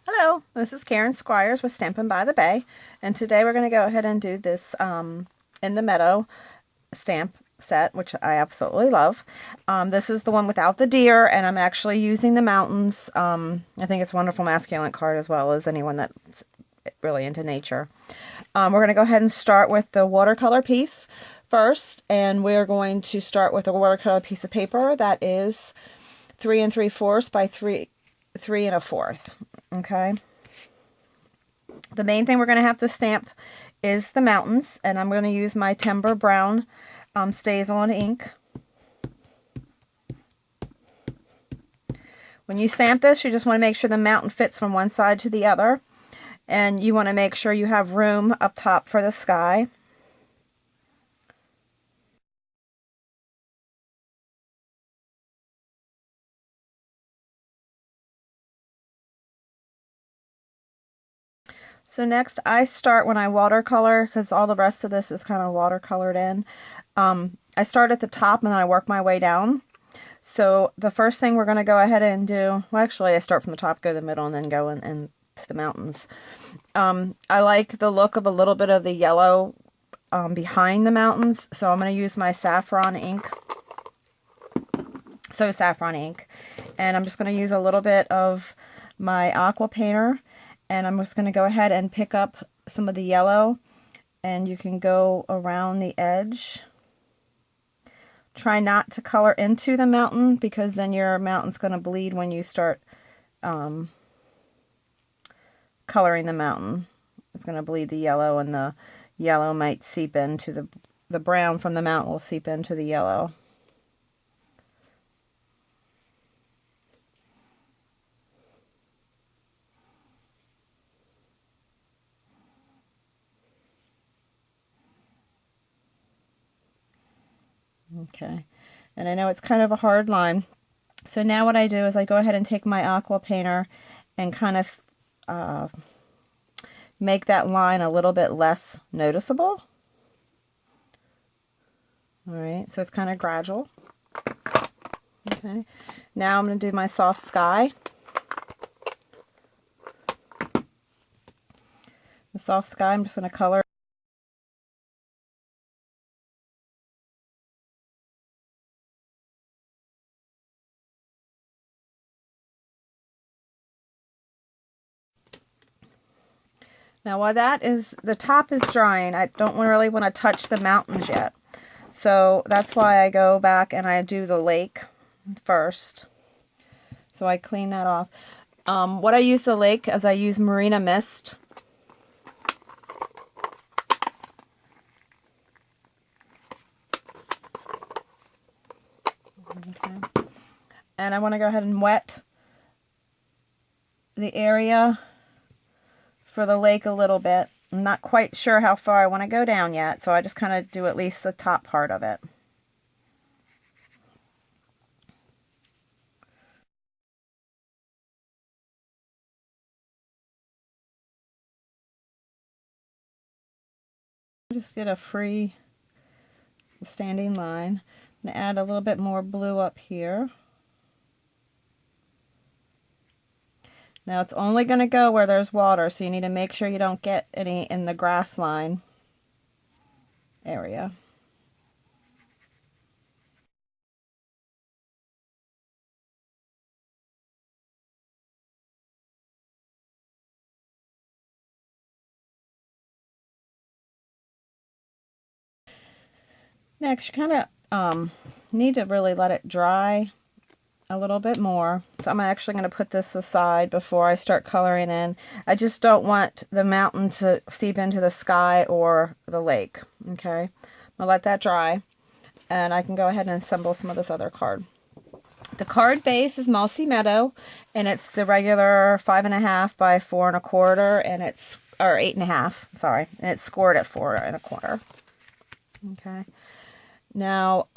Hello, this is Karen Squires with Stampin' by the Bay, and today we're going to go ahead and do this in the Meadow stamp set, which I absolutely love. This is the one without the deer, and I'm actually using the mountains. I think it's a wonderful masculine card as well as anyone that's really into nature. We're going to go ahead and start with the watercolor piece first, and we're going to start with a watercolor piece of paper that is 3 3/4 by 3 3 1/4. Okay. The main thing we're going to have to stamp is the mountains, and I'm going to use my Timber Brown Staz ink. When you stamp this, you just want to make sure the mountain fits from one side to the other, and you want to make sure you have room up top for the sky. So next I start when I watercolor, because all the rest of this is kind of watercolored in. I start at the top and then I work my way down. So the first thing we're going to go ahead and do, well actually I start from the top, go to the middle, and then go in to the mountains. I like the look of a little bit of the yellow behind the mountains, so I'm going to use my saffron ink. Saffron ink. And I'm just going to use a little bit of my aqua painter. And I'm just going to go ahead and pick up some of the yellow, and you can go around the edge. Try not to color into the mountain, because then your mountain's going to bleed when you start coloring the mountain. It's going to bleed the yellow, and the yellow might seep into the brown from the mountain will seep into the yellow. Okay, and I know it's kind of a hard line. So now what I do is I go ahead and take my aqua painter and kind of make that line a little bit less noticeable. All right, so it's kind of gradual. Okay, now I'm going to do my soft sky. The soft sky, I'm just going to color. Now while that is, the top is drying, I don't really want to touch the mountains yet. So that's why I go back and I do the lake first. So I clean that off. What I use the lake is I use Marina Mist. Okay. And I want to go ahead and wet the area for the lake a little bit. I'm not quite sure how far I want to go down yet, so I just kind of do at least the top part of it. Just get a free standing line and add a little bit more blue up here. Now it's only going to go where there's water, so you need to make sure you don't get any in the grass line area. Next, you kind of need to really let it dry a little bit more. So I'm actually going to put this aside before I start coloring in. I just don't want the mountain to seep into the sky or the lake. Okay, I'll let that dry, and I can go ahead and assemble some of this other card. The card base is Mossy Meadow, and it's the regular 5.5 by 4 1/4, and it's, or 8.5, sorry, and it's scored at 4 1/4. Okay, now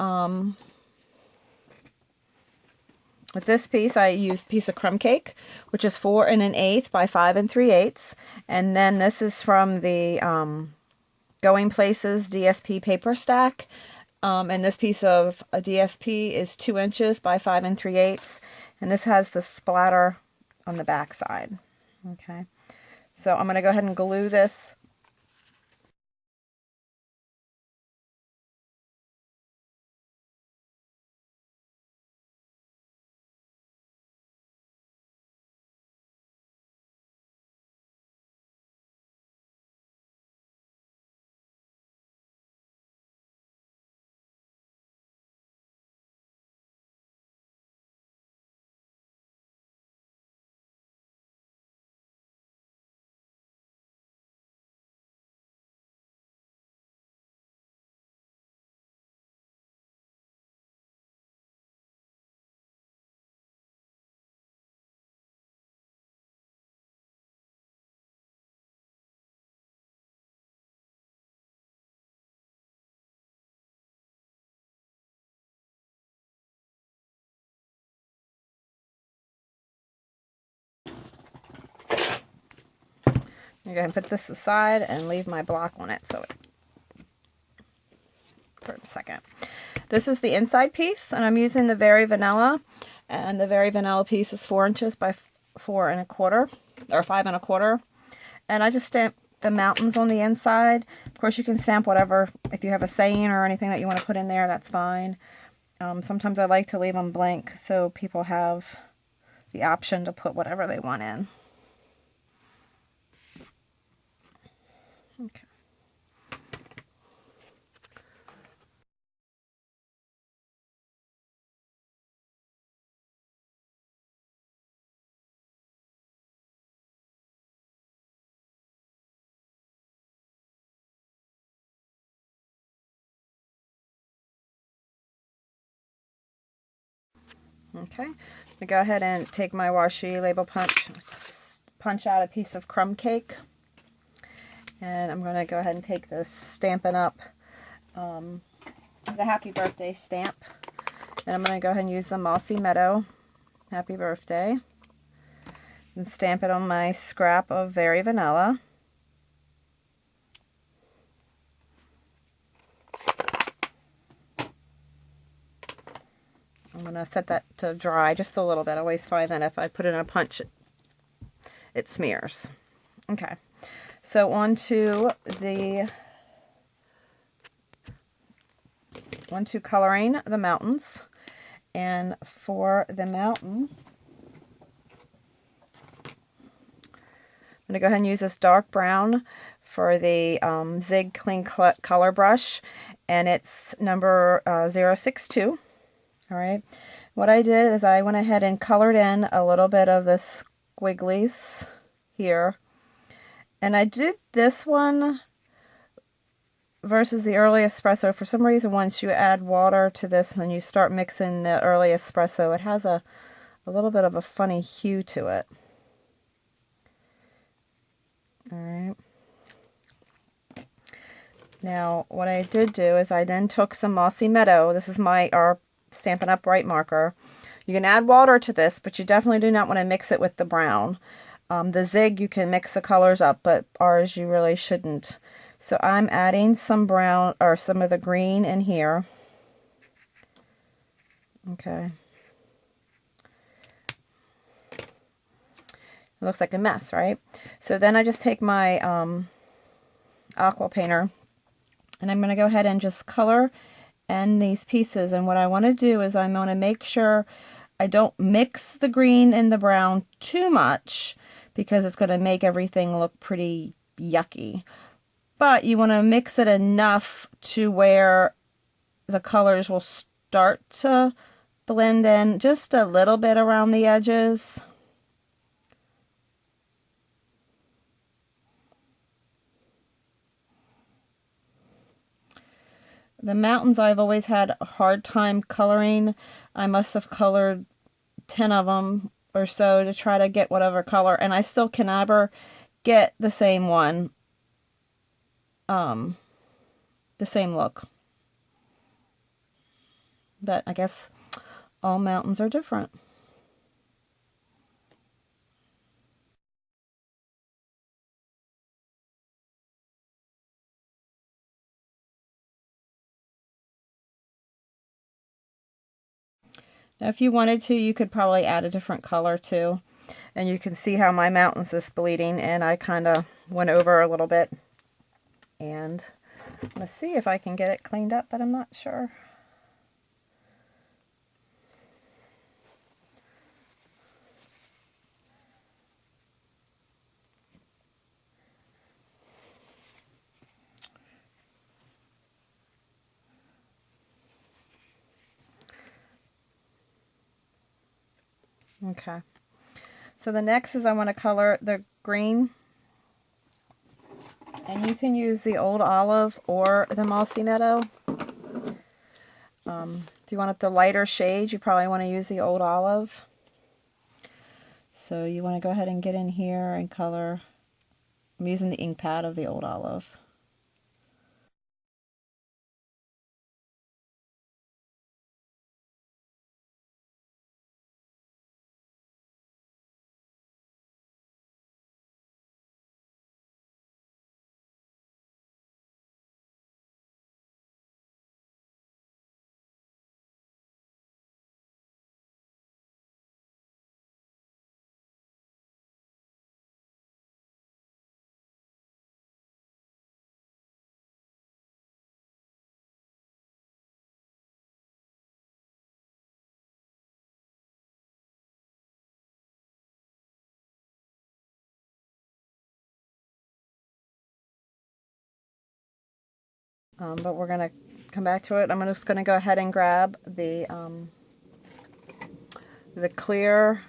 with this piece, I used a piece of crumb cake, which is 4 1/8 by 5 3/8, and then this is from the Going Places DSP paper stack, and this piece of a DSP is 2 inches by 5 3/8, and this has the splatter on the back side. Okay, so I'm going to go ahead and glue this. I'm going to put this aside and leave my block on it for a second. This is the inside piece, and I'm using the Very Vanilla, and the Very Vanilla piece is 4 inches by 4 1/4, or 5 1/4, and I just stamped the mountains on the inside. Of course, you can stamp whatever, if you have a saying or anything that you want to put in there, that's fine. Sometimes I like to leave them blank so people have the option to put whatever they want in. Okay. Okay, I'm going to go ahead and take my washi label punch out a piece of crumb cake, and I'm going to go ahead and take this Stampin' Up! The Happy Birthday stamp, and I'm going to go ahead and use the Mossy Meadow Happy Birthday and stamp it on my scrap of Very Vanilla. I'm going to set that to dry just a little bit. I always find that if I put it in a punch, it smears. Okay, so on to coloring the mountains. And for the mountain, I'm going to go ahead and use this dark brown for the Zig Clean Color Brush, and it's number 062. All right, what I did is I went ahead and colored in a little bit of the squigglies here, and I did this one versus the early espresso. For some reason, once you add water to this and you start mixing the early espresso, it has a little bit of a funny hue to it. All right. Now, what I did do is I then took some Mossy Meadow. This is our Stampin' Up! Bright marker. You can add water to this, but you definitely do not want to mix it with the brown. The Zig, you can mix the colors up, but ours you really shouldn't. So I'm adding some brown, or some of the green in here. Okay. It looks like a mess, right? So then I just take my aqua painter, and I'm going to go ahead and just color in these pieces. And what I want to do is I'm going to make sure I don't mix the green and the brown too much, because it's going to make everything look pretty yucky. But you want to mix it enough to where the colors will start to blend in just a little bit around the edges. The mountains I've always had a hard time coloring. I must have colored 10 of them or so to try to get whatever color, and I still can never get the same one, the same look. But I guess all mountains are different. Now, if you wanted to, you could probably add a different color too. And you can see how my mountains is bleeding, and I kind of went over a little bit. And let's see if I can get it cleaned up, but I'm not sure. Okay. So the next is I want to color the green. And you can use the Old Olive or the Mossy Meadow. If you want it the lighter shade, you probably want to use the Old Olive. So you want to go ahead and get in here and color. I'm using the ink pad of the Old Olive. But we're going to come back to it. I'm just going to go ahead and grab the clear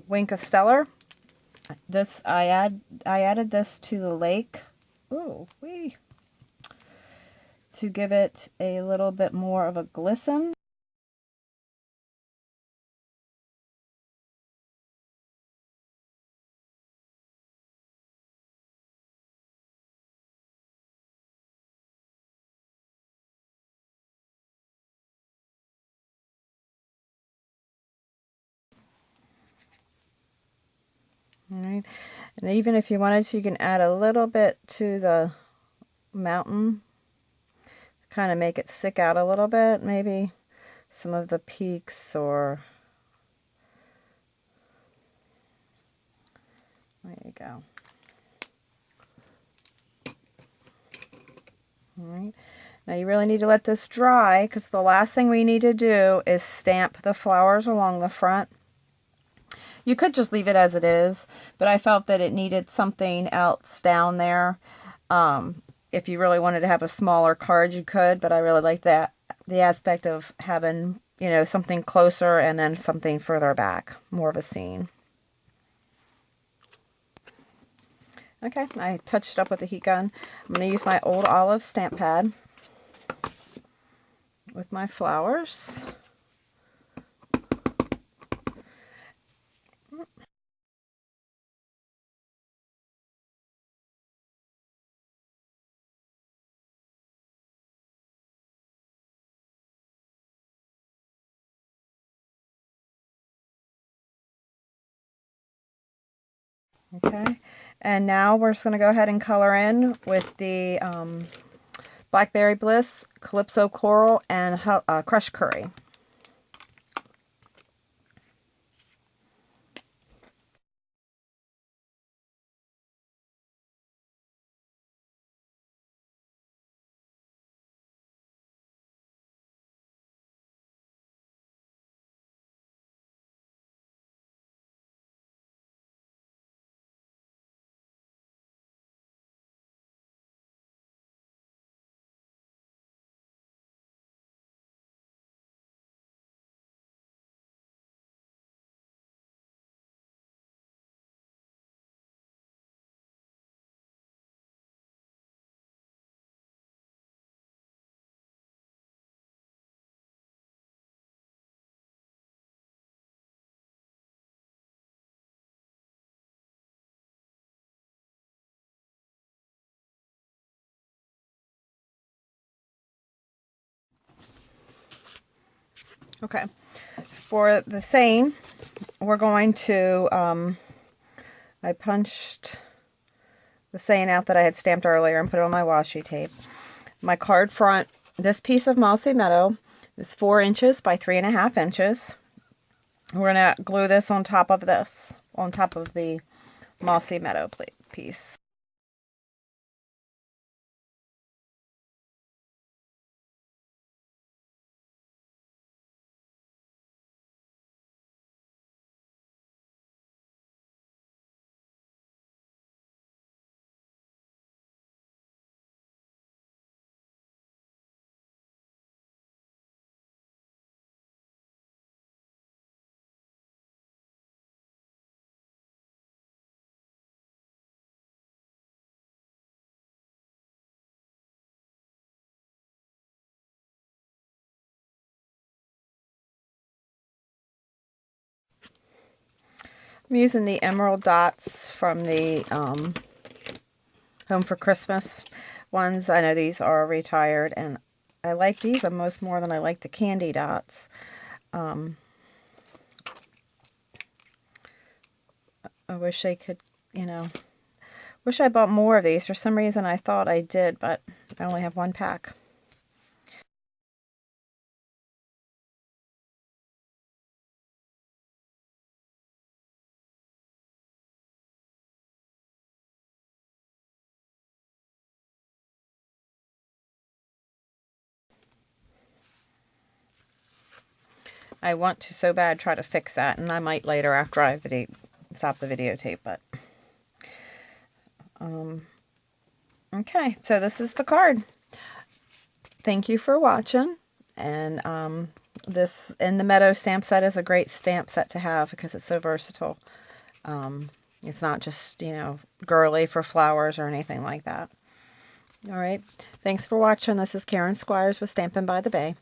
Wink of Stellar. This I added this to the lake. Ooh, wee. To give it a little bit more of a glisten. Alright, and even if you wanted to, you can add a little bit to the mountain. Kind of make it stick out a little bit, maybe some of the peaks or... There you go. Alright, now you really need to let this dry, because the last thing we need to do is stamp the flowers along the front. You could just leave it as it is, but I felt that it needed something else down there. If you really wanted to have a smaller card, you could, but I really like that, the aspect of having, you know, something closer and then something further back, more of a scene. Okay, I touched it up with a heat gun. I'm going to use my Old Olive stamp pad with my flowers. Okay, and now we're just going to go ahead and color in with the Blackberry Bliss, Calypso Coral, and Crushed Curry. Okay, for the same, we're going to, I punched the saying out that I had stamped earlier and put it on my washi tape. My card front, this piece of Mossy Meadow is 4 inches by 3.5 inches. We're going to glue this on top of this, on top of the Mossy Meadow piece. I'm using the emerald dots from the Home for Christmas ones. I know these are retired, and I like these almost more than I like the candy dots. I wish I could, wish I bought more of these. For some reason I thought I did, but I only have one pack. I want to so bad try to fix that, and I might later after I stop the videotape, but okay, so this is the card. Thank you for watching, and this In the Meadow stamp set is a great stamp set to have because it's so versatile. It's not just, girly for flowers or anything like that. All right, thanks for watching. This is Karen Squires with Stampin' by the Bay.